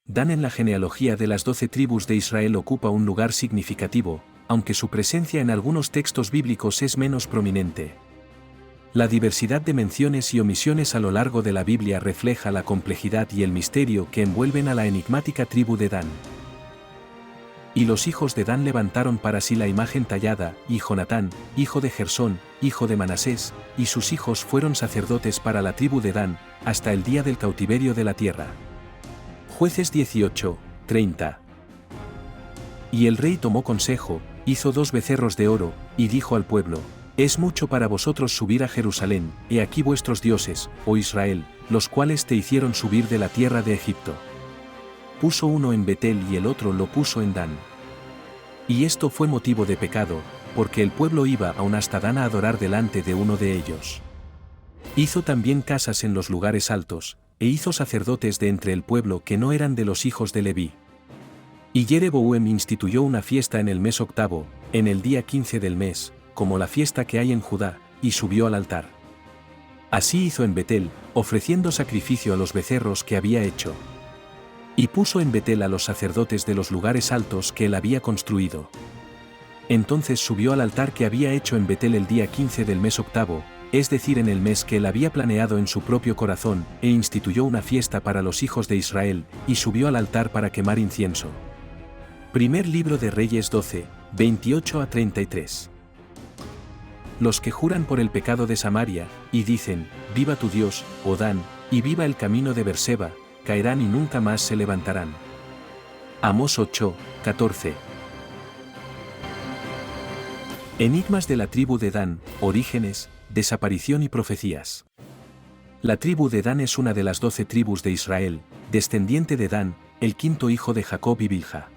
Dan en la genealogía de las 12 tribus de Israel ocupa un lugar significativo, aunque su presencia en algunos textos bíblicos es menos prominente. La diversidad de menciones y omisiones a lo largo de la Biblia refleja la complejidad y el misterio que envuelven a la enigmática tribu de Dan. Y los hijos de Dan levantaron para sí la imagen tallada, y Jonatán, hijo de Gersón, hijo de Manasés, y sus hijos fueron sacerdotes para la tribu de Dan, hasta el día del cautiverio de la tierra. Jueces 18, 30. Y el rey tomó consejo, hizo 2 becerros de oro, y dijo al pueblo: es mucho para vosotros subir a Jerusalén, he aquí vuestros dioses, oh Israel, los cuales te hicieron subir de la tierra de Egipto. Puso uno en Betel y el otro lo puso en Dan. Y esto fue motivo de pecado, porque el pueblo iba aún hasta Dan a adorar delante de uno de ellos. Hizo también casas en los lugares altos, e hizo sacerdotes de entre el pueblo que no eran de los hijos de Leví. Y Jeroboam instituyó una fiesta en el mes 8, en el día 15 del mes, como la fiesta que hay en Judá, y subió al altar. Así hizo en Betel, ofreciendo sacrificio a los becerros que había hecho. Y puso en Betel a los sacerdotes de los lugares altos que él había construido. Entonces subió al altar que había hecho en Betel el día 15 del mes 8, es decir en el mes que él había planeado en su propio corazón, e instituyó una fiesta para los hijos de Israel, y subió al altar para quemar incienso. Primer libro de Reyes 12, 28 a 33. Los que juran por el pecado de Samaria, y dicen: viva tu Dios, oh Dan, y viva el camino de Berseba, caerán y nunca más se levantarán. Amós 8, 14. Enigmas de la tribu de Dan, orígenes, desaparición y profecías. La tribu de Dan es una de las 12 tribus de Israel, descendiente de Dan, el quinto hijo de Jacob y Bilha.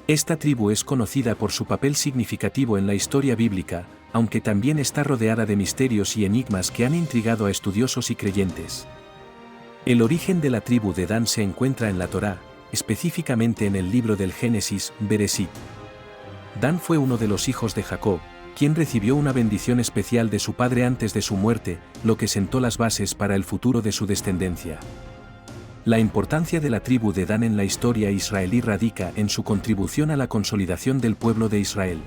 Esta tribu es conocida por su papel significativo en la historia bíblica, aunque también está rodeada de misterios y enigmas que han intrigado a estudiosos y creyentes. El origen de la tribu de Dan se encuentra en la Torá, específicamente en el libro del Génesis, Bereshit. Dan fue uno de los hijos de Jacob, quien recibió una bendición especial de su padre antes de su muerte, lo que sentó las bases para el futuro de su descendencia. La importancia de la tribu de Dan en la historia israelí radica en su contribución a la consolidación del pueblo de Israel.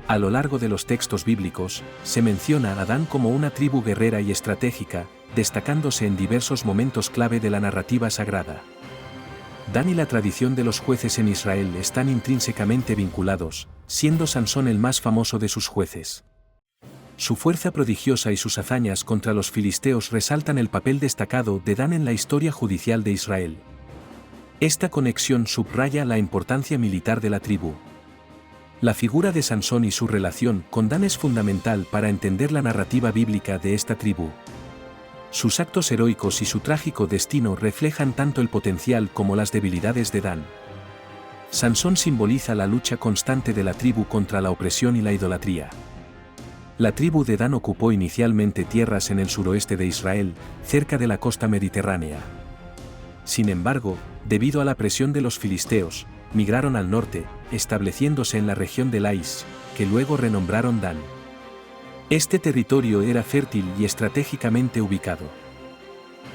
A lo largo de los textos bíblicos, se menciona a Dan como una tribu guerrera y estratégica, destacándose en diversos momentos clave de la narrativa sagrada. Dan y la tradición de los jueces en Israel están intrínsecamente vinculados, siendo Sansón el más famoso de sus jueces. Su fuerza prodigiosa y sus hazañas contra los filisteos resaltan el papel destacado de Dan en la historia judicial de Israel. Esta conexión subraya la importancia militar de la tribu. La figura de Sansón y su relación con Dan es fundamental para entender la narrativa bíblica de esta tribu. Sus actos heroicos y su trágico destino reflejan tanto el potencial como las debilidades de Dan. Sansón simboliza la lucha constante de la tribu contra la opresión y la idolatría. La tribu de Dan ocupó inicialmente tierras en el suroeste de Israel, cerca de la costa mediterránea. Sin embargo, debido a la presión de los filisteos, migraron al norte, estableciéndose en la región de Lais, que luego renombraron Dan. Este territorio era fértil y estratégicamente ubicado.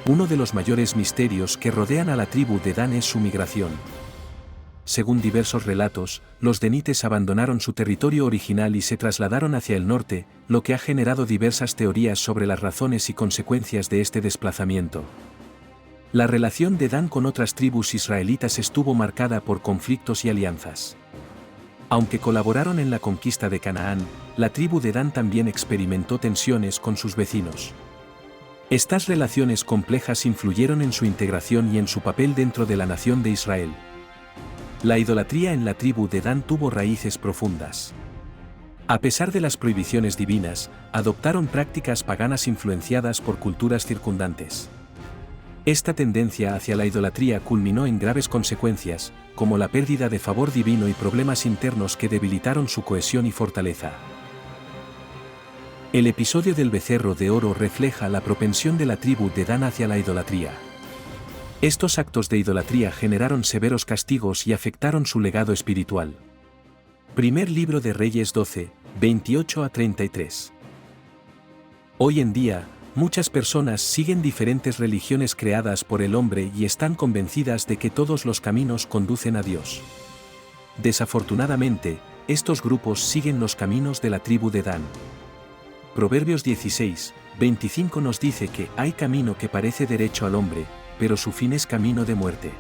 Uno de los mayores misterios que rodean a la tribu de Dan es su migración. Según diversos relatos, los denites abandonaron su territorio original y se trasladaron hacia el norte, lo que ha generado diversas teorías sobre las razones y consecuencias de este desplazamiento. La relación de Dan con otras tribus israelitas estuvo marcada por conflictos y alianzas. Aunque colaboraron en la conquista de Canaán, la tribu de Dan también experimentó tensiones con sus vecinos. Estas relaciones complejas influyeron en su integración y en su papel dentro de la nación de Israel. La idolatría en la tribu de Dan tuvo raíces profundas. A pesar de las prohibiciones divinas, adoptaron prácticas paganas influenciadas por culturas circundantes. Esta tendencia hacia la idolatría culminó en graves consecuencias, como la pérdida de favor divino y problemas internos que debilitaron su cohesión y fortaleza. El episodio del becerro de oro refleja la propensión de la tribu de Dan hacia la idolatría. Estos actos de idolatría generaron severos castigos y afectaron su legado espiritual. Primer libro de Reyes 12, 28 a 33. Hoy en día, Muchas personas siguen diferentes religiones creadas por el hombre y están convencidas de que todos los caminos conducen a Dios. Desafortunadamente, estos grupos siguen los caminos de la tribu de Dan. Proverbios 16, 25 nos dice que hay camino que parece derecho al hombre, pero su fin es camino de muerte.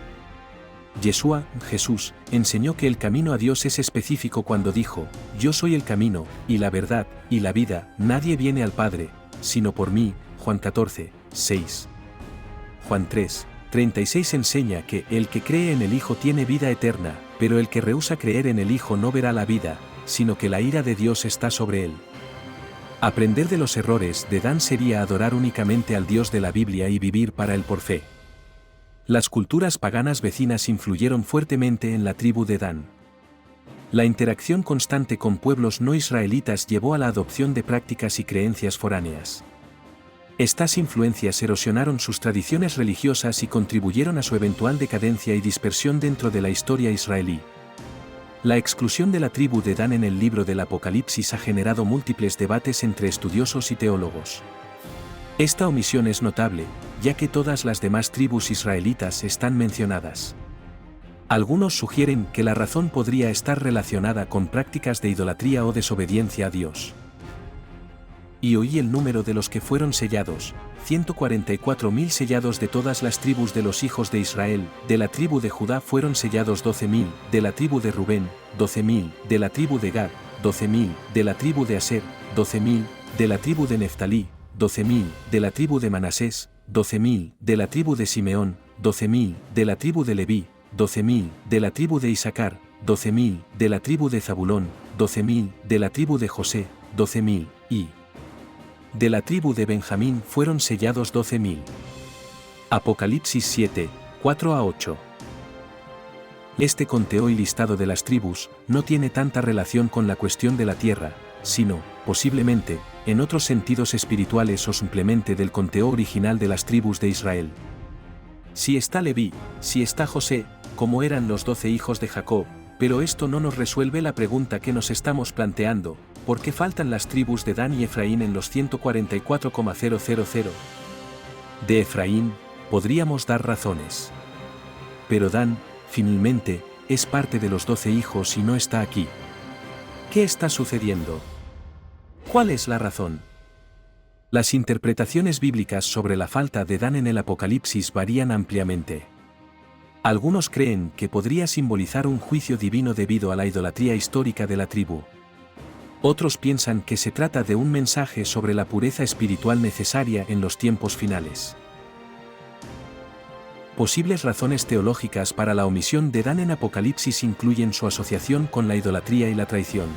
Yeshua, Jesús, enseñó que el camino a Dios es específico cuando dijo: Yo soy el camino, y la verdad, y la vida, nadie viene al Padre, sino por mí. Juan 14, 6. Juan 3, 36 enseña que el que cree en el Hijo tiene vida eterna, pero el que rehúsa creer en el Hijo no verá la vida, sino que la ira de Dios está sobre él. Aprender de los errores de Dan sería adorar únicamente al Dios de la Biblia y vivir para él por fe. Las culturas paganas vecinas influyeron fuertemente en la tribu de Dan. La interacción constante con pueblos no israelitas llevó a la adopción de prácticas y creencias foráneas. Estas influencias erosionaron sus tradiciones religiosas y contribuyeron a su eventual decadencia y dispersión dentro de la historia israelí. La exclusión de la tribu de Dan en el libro del Apocalipsis ha generado múltiples debates entre estudiosos y teólogos. Esta omisión es notable, ya que todas las demás tribus israelitas están mencionadas. Algunos sugieren que la razón podría estar relacionada con prácticas de idolatría o desobediencia a Dios. Y oí el número de los que fueron sellados, 144.000 sellados de todas las tribus de los hijos de Israel. De la tribu de Judá fueron sellados 12.000, de la tribu de Rubén, 12.000, de la tribu de Gad, 12.000, de la tribu de Aser, 12.000, de la tribu de Neftalí, 12.000, de la tribu de Manasés, 12.000, de la tribu de Simeón, 12.000, de la tribu de Leví, 12.000, de la tribu de Isaacar, 12.000, de la tribu de Zabulón, 12.000, de la tribu de José, 12.000, y de la tribu de Benjamín fueron sellados 12.000. Apocalipsis 7, 4-8. Este conteo y listado de las tribus no tiene tanta relación con la cuestión de la tierra, sino, posiblemente, en otros sentidos espirituales o simplemente del conteo original de las tribus de Israel. Si está Leví, si está José, como eran los 12 hijos de Jacob, pero esto no nos resuelve la pregunta que nos estamos planteando: ¿por qué faltan las tribus de Dan y Efraín en los 144,000? De Efraín, podríamos dar razones. Pero Dan, finalmente, es parte de los 12 hijos y no está aquí. ¿Qué está sucediendo? ¿Cuál es la razón? Las interpretaciones bíblicas sobre la falta de Dan en el Apocalipsis varían ampliamente. Algunos creen que podría simbolizar un juicio divino debido a la idolatría histórica de la tribu. Otros piensan que se trata de un mensaje sobre la pureza espiritual necesaria en los tiempos finales. Posibles razones teológicas para la omisión de Dan en Apocalipsis incluyen su asociación con la idolatría y la traición.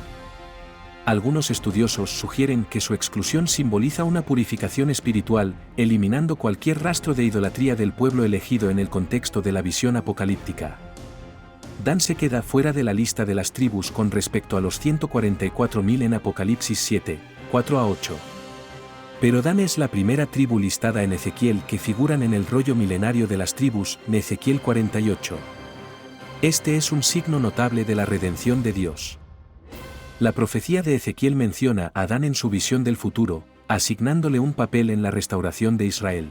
Algunos estudiosos sugieren que su exclusión simboliza una purificación espiritual, eliminando cualquier rastro de idolatría del pueblo elegido en el contexto de la visión apocalíptica. Dan se queda fuera de la lista de las tribus con respecto a los 144.000 en Apocalipsis 7, 4-8. Pero Dan es la primera tribu listada en Ezequiel que figuran en el rollo milenario de las tribus, en Ezequiel 48. Este es un signo notable de la redención de Dios. La profecía de Ezequiel menciona a Dan en su visión del futuro, asignándole un papel en la restauración de Israel.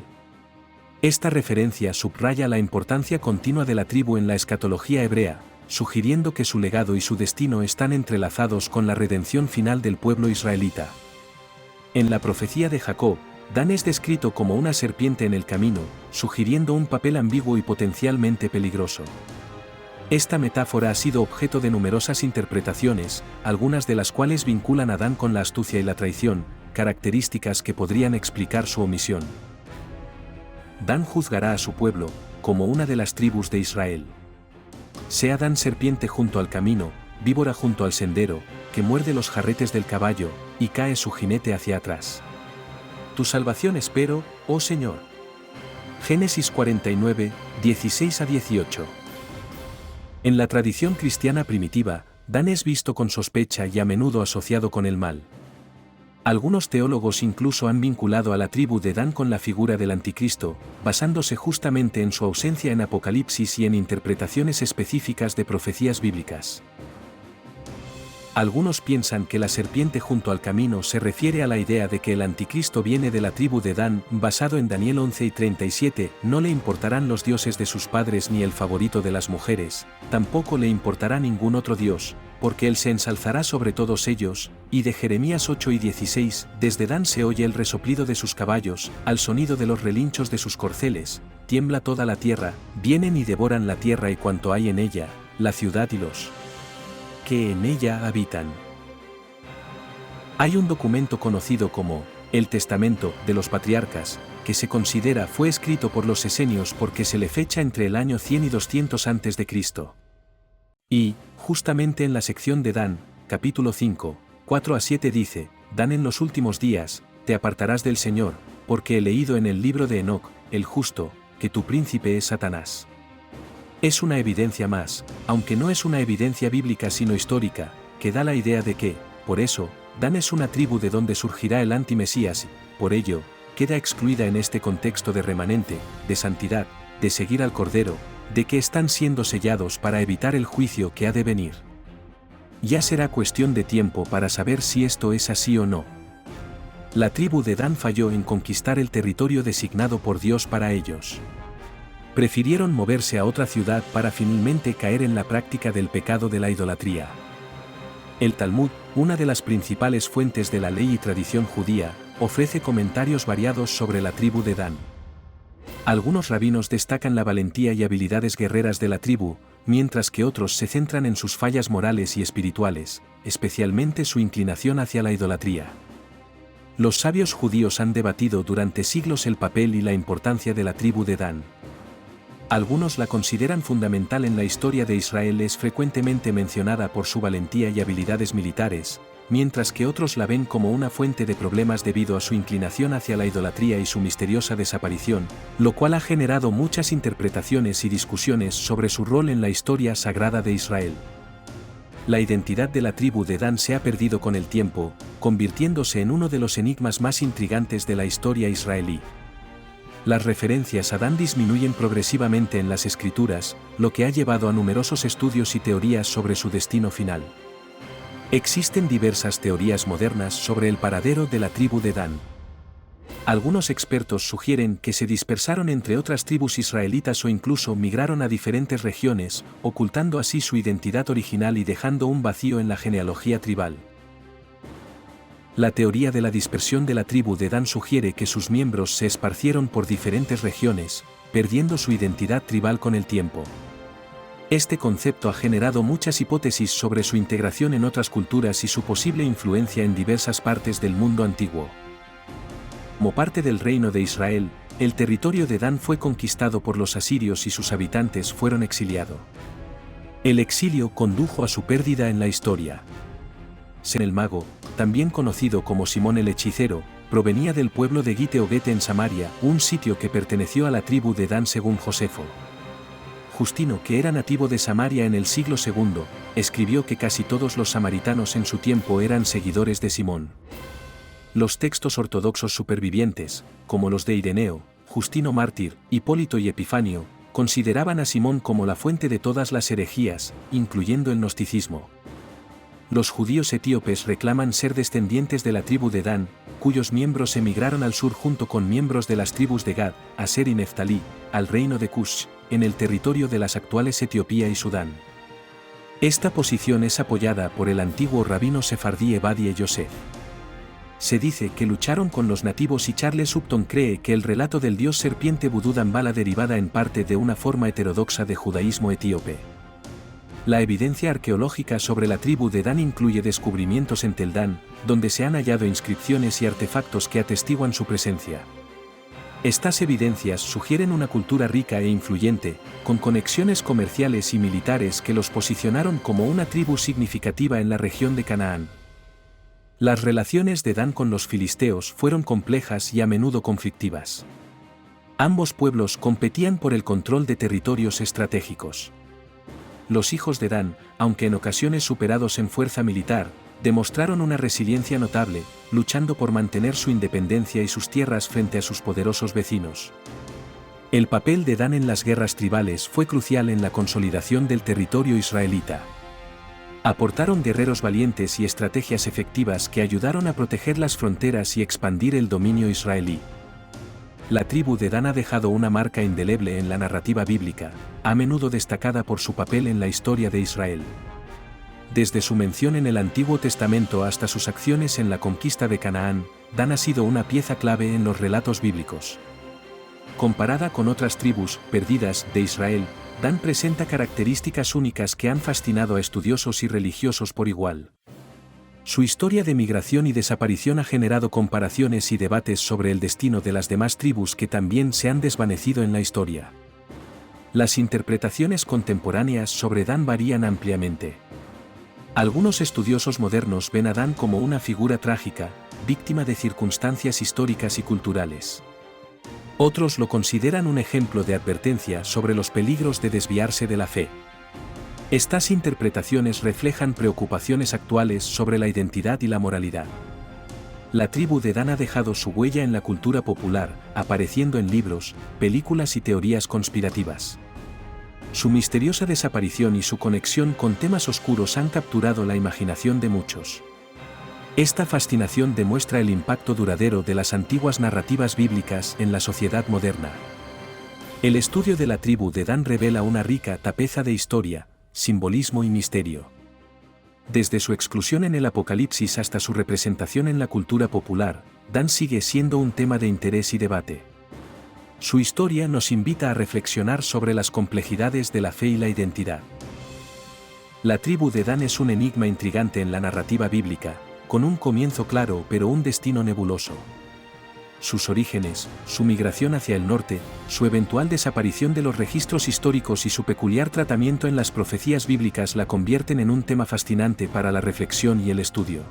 Esta referencia subraya la importancia continua de la tribu en la escatología hebrea, sugiriendo que su legado y su destino están entrelazados con la redención final del pueblo israelita. En la profecía de Jacob, Dan es descrito como una serpiente en el camino, sugiriendo un papel ambiguo y potencialmente peligroso. Esta metáfora ha sido objeto de numerosas interpretaciones, algunas de las cuales vinculan a Dan con la astucia y la traición, características que podrían explicar su omisión. Dan juzgará a su pueblo, como una de las tribus de Israel. Sea Dan serpiente junto al camino, víbora junto al sendero, que muerde los jarretes del caballo, y cae su jinete hacia atrás. Tu salvación espero, oh Señor. Génesis 49, 16-18. En la tradición cristiana primitiva, Dan es visto con sospecha y a menudo asociado con el mal. Algunos teólogos incluso han vinculado a la tribu de Dan con la figura del anticristo, basándose justamente en su ausencia en Apocalipsis y en interpretaciones específicas de profecías bíblicas. Algunos piensan que la serpiente junto al camino se refiere a la idea de que el anticristo viene de la tribu de Dan, basado en Daniel 11:37, no le importarán los dioses de sus padres ni el favorito de las mujeres, tampoco le importará ningún otro dios, porque él se ensalzará sobre todos ellos, y de Jeremías 8:16, desde Dan se oye el resoplido de sus caballos, al sonido de los relinchos de sus corceles, tiembla toda la tierra, vienen y devoran la tierra y cuanto hay en ella, la ciudad y los que en ella habitan. Hay un documento conocido como el Testamento de los Patriarcas, que se considera fue escrito por los esenios porque se le fecha entre el año 100 y 200 a.C. Y, justamente en la sección de Dan, capítulo 5, 4-7 dice, Dan en los últimos días, te apartarás del Señor, porque he leído en el libro de Enoc, el justo, que tu príncipe es Satanás. Es una evidencia más, aunque no es una evidencia bíblica sino histórica, que da la idea de que, por eso, Dan es una tribu de donde surgirá el antimesías y, por ello, queda excluida en este contexto de remanente, de santidad, de seguir al Cordero, de que están siendo sellados para evitar el juicio que ha de venir. Ya será cuestión de tiempo para saber si esto es así o no. La tribu de Dan falló en conquistar el territorio designado por Dios para ellos. Prefirieron moverse a otra ciudad para finalmente caer en la práctica del pecado de la idolatría. El Talmud, una de las principales fuentes de la ley y tradición judía, ofrece comentarios variados sobre la tribu de Dan. Algunos rabinos destacan la valentía y habilidades guerreras de la tribu, mientras que otros se centran en sus fallas morales y espirituales, especialmente su inclinación hacia la idolatría. Los sabios judíos han debatido durante siglos el papel y la importancia de la tribu de Dan. Algunos la consideran fundamental en la historia de Israel, es frecuentemente mencionada por su valentía y habilidades militares, mientras que otros la ven como una fuente de problemas debido a su inclinación hacia la idolatría y su misteriosa desaparición, lo cual ha generado muchas interpretaciones y discusiones sobre su rol en la historia sagrada de Israel. La identidad de la tribu de Dan se ha perdido con el tiempo, convirtiéndose en uno de los enigmas más intrigantes de la historia israelí. Las referencias a Dan disminuyen progresivamente en las escrituras, lo que ha llevado a numerosos estudios y teorías sobre su destino final. Existen diversas teorías modernas sobre el paradero de la tribu de Dan. Algunos expertos sugieren que se dispersaron entre otras tribus israelitas o incluso migraron a diferentes regiones, ocultando así su identidad original y dejando un vacío en la genealogía tribal. La teoría de la dispersión de la tribu de Dan sugiere que sus miembros se esparcieron por diferentes regiones, perdiendo su identidad tribal con el tiempo. Este concepto ha generado muchas hipótesis sobre su integración en otras culturas y su posible influencia en diversas partes del mundo antiguo. Como parte del reino de Israel, el territorio de Dan fue conquistado por los asirios y sus habitantes fueron exiliados. El exilio condujo a su pérdida en la historia. Sem el mago, también conocido como Simón el hechicero, provenía del pueblo de Gite o Gete en Samaria, un sitio que perteneció a la tribu de Dan según Josefo. Justino, que era nativo de Samaria en el siglo II, escribió que casi todos los samaritanos en su tiempo eran seguidores de Simón. Los textos ortodoxos supervivientes, como los de Ireneo, Justino Mártir, Hipólito y Epifanio, consideraban a Simón como la fuente de todas las herejías, incluyendo el gnosticismo. Los judíos etíopes reclaman ser descendientes de la tribu de Dan, cuyos miembros emigraron al sur junto con miembros de las tribus de Gad, Aser y Neftalí, al reino de Cush, en el territorio de las actuales Etiopía y Sudán. Esta posición es apoyada por el antiguo rabino sefardí Ebadie Yosef. Se dice que lucharon con los nativos y Charles Upton cree que el relato del dios serpiente vudú Dambala derivada en parte de una forma heterodoxa de judaísmo etíope. La evidencia arqueológica sobre la tribu de Dan incluye descubrimientos en Tel Dan, donde se han hallado inscripciones y artefactos que atestiguan su presencia. Estas evidencias sugieren una cultura rica e influyente, con conexiones comerciales y militares que los posicionaron como una tribu significativa en la región de Canaán. Las relaciones de Dan con los filisteos fueron complejas y a menudo conflictivas. Ambos pueblos competían por el control de territorios estratégicos. Los hijos de Dan, aunque en ocasiones superados en fuerza militar, demostraron una resiliencia notable, luchando por mantener su independencia y sus tierras frente a sus poderosos vecinos. El papel de Dan en las guerras tribales fue crucial en la consolidación del territorio israelita. Aportaron guerreros valientes y estrategias efectivas que ayudaron a proteger las fronteras y expandir el dominio israelí. La tribu de Dan ha dejado una marca indeleble en la narrativa bíblica, a menudo destacada por su papel en la historia de Israel. Desde su mención en el Antiguo Testamento hasta sus acciones en la conquista de Canaán, Dan ha sido una pieza clave en los relatos bíblicos. Comparada con otras tribus perdidas de Israel, Dan presenta características únicas que han fascinado a estudiosos y religiosos por igual. Su historia de migración y desaparición ha generado comparaciones y debates sobre el destino de las demás tribus que también se han desvanecido en la historia. Las interpretaciones contemporáneas sobre Dan varían ampliamente. Algunos estudiosos modernos ven a Dan como una figura trágica, víctima de circunstancias históricas y culturales. Otros lo consideran un ejemplo de advertencia sobre los peligros de desviarse de la fe. Estas interpretaciones reflejan preocupaciones actuales sobre la identidad y la moralidad. La tribu de Dan ha dejado su huella en la cultura popular, apareciendo en libros, películas y teorías conspirativas. Su misteriosa desaparición y su conexión con temas oscuros han capturado la imaginación de muchos. Esta fascinación demuestra el impacto duradero de las antiguas narrativas bíblicas en la sociedad moderna. El estudio de la tribu de Dan revela una rica tapeza de historia, simbolismo y misterio. Desde su exclusión en el Apocalipsis hasta su representación en la cultura popular, Dan sigue siendo un tema de interés y debate. Su historia nos invita a reflexionar sobre las complejidades de la fe y la identidad. La tribu de Dan es un enigma intrigante en la narrativa bíblica, con un comienzo claro pero un destino nebuloso. Sus orígenes, su migración hacia el norte, su eventual desaparición de los registros históricos y su peculiar tratamiento en las profecías bíblicas la convierten en un tema fascinante para la reflexión y el estudio.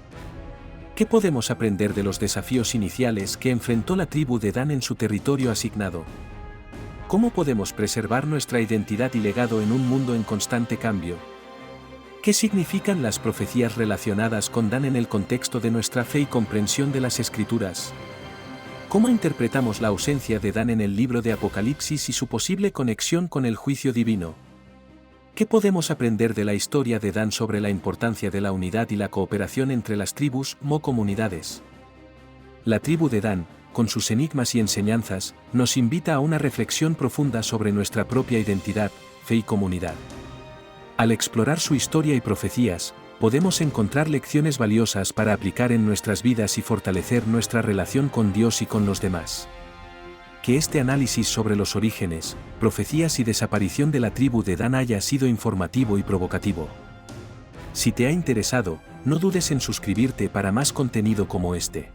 ¿Qué podemos aprender de los desafíos iniciales que enfrentó la tribu de Dan en su territorio asignado? ¿Cómo podemos preservar nuestra identidad y legado en un mundo en constante cambio? ¿Qué significan las profecías relacionadas con Dan en el contexto de nuestra fe y comprensión de las Escrituras? ¿Cómo interpretamos la ausencia de Dan en el libro de Apocalipsis y su posible conexión con el juicio divino? ¿Qué podemos aprender de la historia de Dan sobre la importancia de la unidad y la cooperación entre las tribus o comunidades? La tribu de Dan, con sus enigmas y enseñanzas, nos invita a una reflexión profunda sobre nuestra propia identidad, fe y comunidad. Al explorar su historia y profecías, podemos encontrar lecciones valiosas para aplicar en nuestras vidas y fortalecer nuestra relación con Dios y con los demás. Que este análisis sobre los orígenes, profecías y desaparición de la tribu de Dan haya sido informativo y provocativo. Si te ha interesado, no dudes en suscribirte para más contenido como este.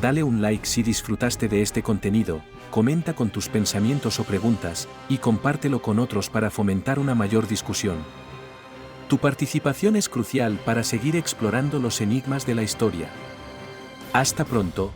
Dale un like si disfrutaste de este contenido, comenta con tus pensamientos o preguntas, y compártelo con otros para fomentar una mayor discusión. Tu participación es crucial para seguir explorando los enigmas de la historia. Hasta pronto.